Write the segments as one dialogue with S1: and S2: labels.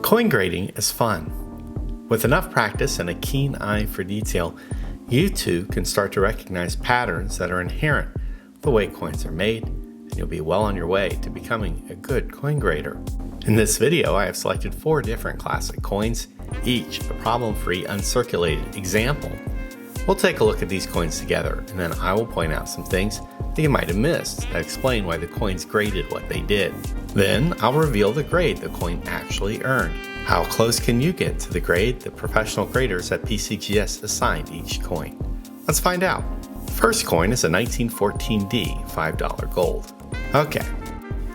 S1: Coin grading is fun. With enough practice and a keen eye for detail, you too can start to recognize patterns that are inherent with the way coins are made, and you'll be well on your way to becoming a good coin grader. In this video, I have selected 4 different classic coins, each a problem-free uncirculated example. We'll take a look at these coins together, and then I will point out some things that you might have missed that explain why the coins graded what they did. Then I'll reveal the grade the coin actually earned. How close can you get to the grade the professional graders at PCGS assigned each coin? Let's find out. First coin is a 1914D $5 gold. Okay,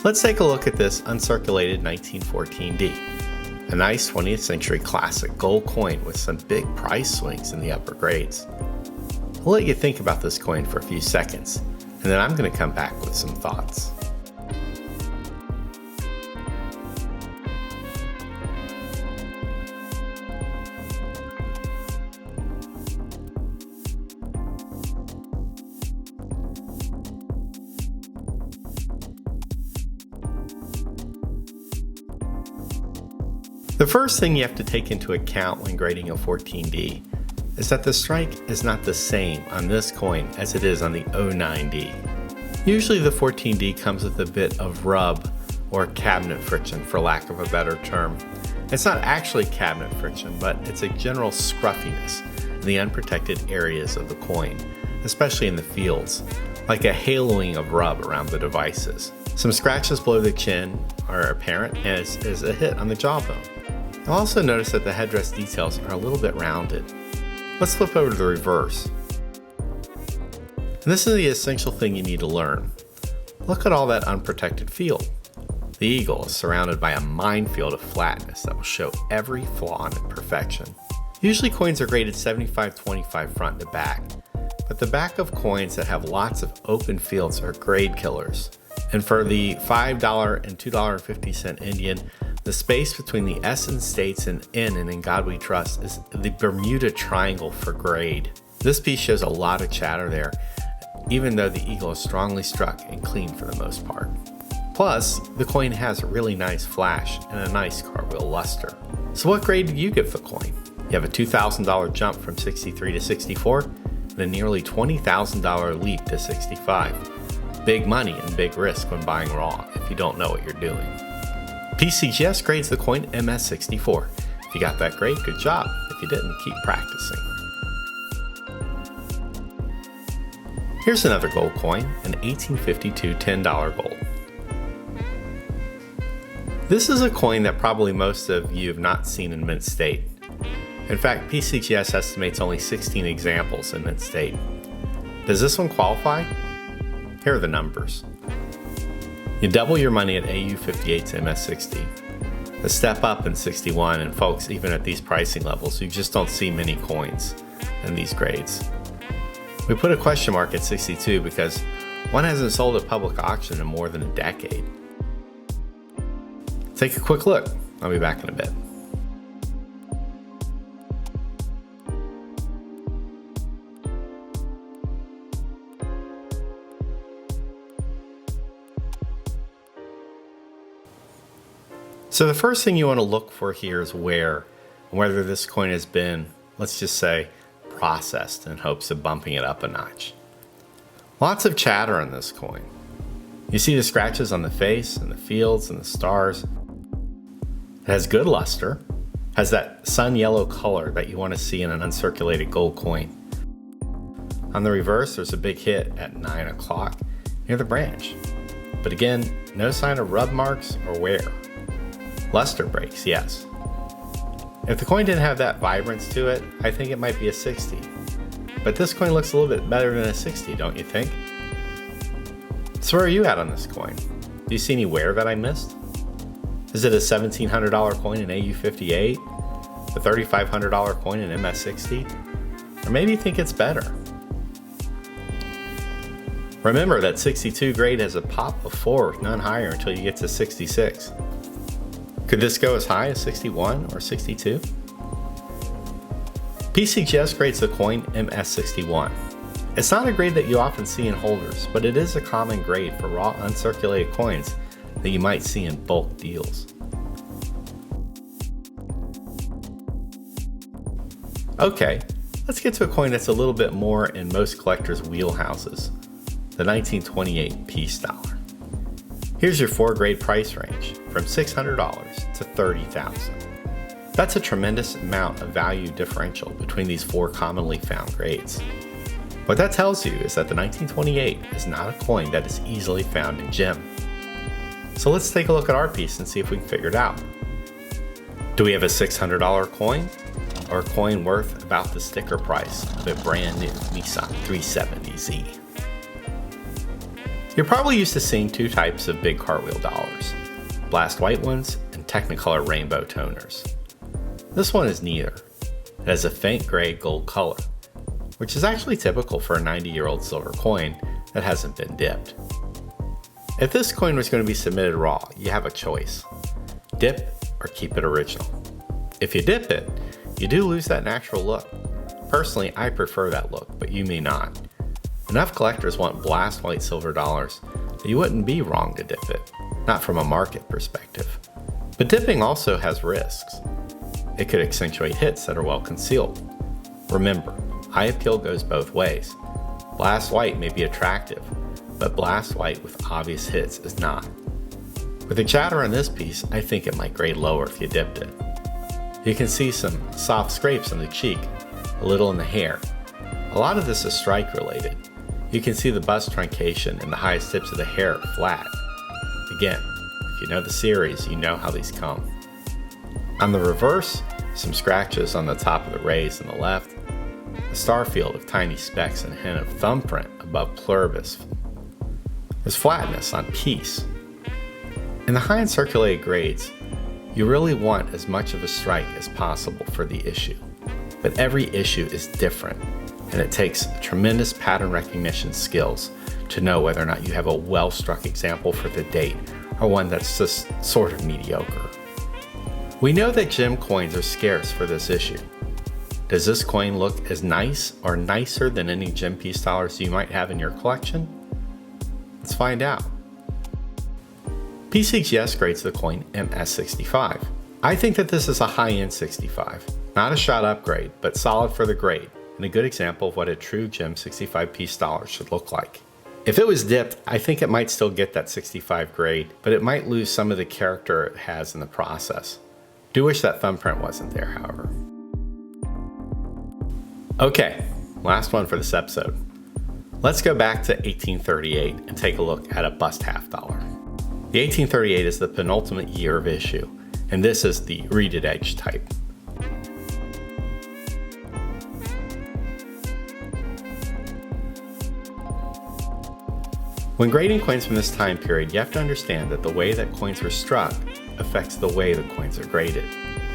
S1: let's take a look at this uncirculated 1914D. A nice 20th century classic gold coin with some big price swings in the upper grades. I'll let you think about this coin for a few seconds, and then I'm going to come back with some thoughts. The first thing you have to take into account when grading a 14D is that the strike is not the same on this coin as it is on the 09D. Usually the 14D comes with a bit of rub or cabinet friction, for lack of a better term. It's not actually cabinet friction, but it's a general scruffiness in the unprotected areas of the coin, especially in the fields, like a haloing of rub around the devices. Some scratches below the chin are apparent as a hit on the jawbone. You'll also notice that the headdress details are a little bit rounded. Let's flip over to the reverse. And this is the essential thing you need to learn. Look at all that unprotected field. The eagle is surrounded by a minefield of flatness that will show every flaw and imperfection. Usually coins are graded 75-25 front to back, but the back of coins that have lots of open fields are grade killers. And for the $5 and $2.50 Indian, the space between the S in States and N in God We Trust is the Bermuda Triangle for grade. This piece shows a lot of chatter there, even though the eagle is strongly struck and clean for the most part. Plus, the coin has a really nice flash and a nice cartwheel luster. So what grade did you give the coin? You have a $2,000 jump from 63 to 64 and a nearly $20,000 leap to 65. Big money and big risk when buying raw if you don't know what you're doing. PCGS grades the coin MS64. If you got that grade, good job. If you didn't, keep practicing. Here's another gold coin, an 1852 $10 gold. This is a coin that probably most of you have not seen in mint state. In fact, PCGS estimates only 16 examples in mint state. Does this one qualify? Here are the numbers. You double your money at AU58 to MS60. A step up in 61, and folks, even at these pricing levels, you just don't see many coins in these grades. We put a question mark at 62 because one hasn't sold at public auction in more than a decade. Take a quick look. I'll be back in a bit. So the first thing you want to look for here is wear, and whether this coin has been, let's just say, processed in hopes of bumping it up a notch. Lots of chatter on this coin. You see the scratches on the face and the fields and the stars. It has good luster, has that sun yellow color that you want to see in an uncirculated gold coin. On the reverse, there's a big hit at 9 o'clock near the branch. But again, no sign of rub marks or wear. Luster breaks, yes. If the coin didn't have that vibrance to it, I think it might be a 60. But this coin looks a little bit better than a 60, don't you think? So where are you at on this coin? Do you see any wear that I missed? Is it a $1,700 coin in AU58? A $3,500 coin in MS60? Or maybe you think it's better? Remember that 62 grade has a pop of 4, none higher until you get to 66. Could this go as high as 61 or 62? PCGS grades the coin MS61. It's not a grade that you often see in holders, but it is a common grade for raw uncirculated coins that you might see in bulk deals. Okay, let's get to a coin that's a little bit more in most collectors' wheelhouses, the 1928 Peace Dollar. Here's your 4-grade price range, from $600 to $30,000. That's a tremendous amount of value differential between these 4 commonly found grades. What that tells you is that the 1928 is not a coin that is easily found in gem. So let's take a look at our piece and see if we can figure it out. Do we have a $600 coin, or a coin worth about the sticker price of a brand new Nissan 370Z? You're probably used to seeing 2 types of big cartwheel dollars, blast white ones and Technicolor rainbow toners. This one is neither. It has a faint gray gold color, which is actually typical for a 90-year-old silver coin that hasn't been dipped. If this coin was going to be submitted raw, you have a choice: dip or keep it original. If you dip it, you do lose that natural look. Personally, I prefer that look, but you may not. Enough collectors want blast white silver dollars that you wouldn't be wrong to dip it, not from a market perspective. But dipping also has risks. It could accentuate hits that are well concealed. Remember, eye appeal goes both ways. Blast white may be attractive, but blast white with obvious hits is not. With the chatter on this piece, I think it might grade lower if you dipped it. You can see some soft scrapes on the cheek, a little in the hair. A lot of this is strike related. You can see the bust truncation and the highest tips of the hair are flat. Again, if you know the series, you know how these come. On the reverse, some scratches on the top of the rays on the left, a star field of tiny specks and a hint of thumbprint above pluribus. There's flatness on piece. In the high and circulated grades, you really want as much of a strike as possible for the issue. But every issue is different, and it takes tremendous pattern recognition skills to know whether or not you have a well-struck example for the date or one that's just sort of mediocre. We know that gem coins are scarce for this issue. Does this coin look as nice or nicer than any gem piece dollars you might have in your collection? Let's find out. PCGS grades the coin MS65. I think that this is a high-end 65. Not a shot upgrade, but solid for the grade, and a good example of what a true gem 65 piece dollar should look like. If it was dipped, I think it might still get that 65 grade, but it might lose some of the character it has in the process. Do wish that thumbprint wasn't there, however. Okay, last one for this episode. Let's go back to 1838 and take a look at a bust half dollar. The 1838 is the penultimate year of issue, and this is the reeded edge type. When grading coins from this time period, you have to understand that the way that coins were struck affects the way the coins are graded.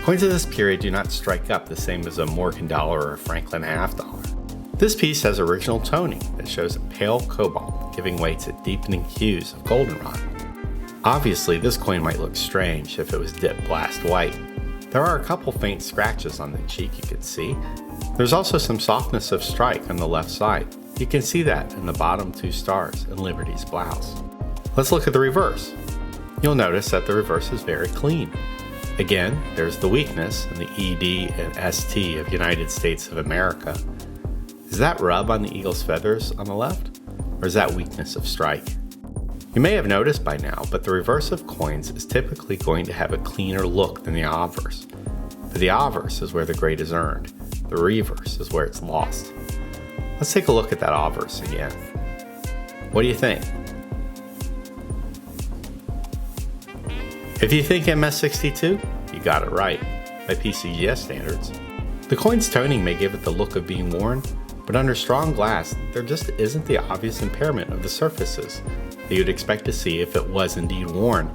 S1: Coins of this period do not strike up the same as a Morgan dollar or a Franklin half dollar. This piece has original toning that shows a pale cobalt giving way to deepening hues of goldenrod. Obviously, this coin might look strange if it was dipped blast white. There are a couple faint scratches on the cheek you can see. There's also some softness of strike on the left side. You can see that in the bottom 2 stars in Liberty's blouse. Let's look at the reverse. You'll notice that the reverse is very clean. Again, there's the weakness in the ED and ST of United States of America. Is that rub on the eagle's feathers on the left, or is that weakness of strike? You may have noticed by now, but the reverse of coins is typically going to have a cleaner look than the obverse. But the obverse is where the grade is earned. The reverse is where it's lost. Let's take a look at that obverse again. What do you think? If you think MS62, you got it right, by PCGS standards. The coin's toning may give it the look of being worn, but under strong glass, there just isn't the obvious impairment of the surfaces that you'd expect to see if it was indeed worn.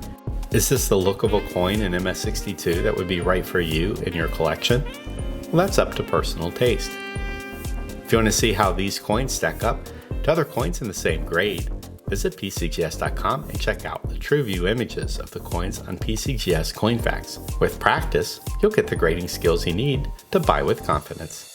S1: Is this the look of a coin in MS62 that would be right for you in your collection? Well, that's up to personal taste. If you want to see how these coins stack up to other coins in the same grade, visit PCGS.com and check out the true view images of the coins on PCGS CoinFacts. With practice, you'll get the grading skills you need to buy with confidence.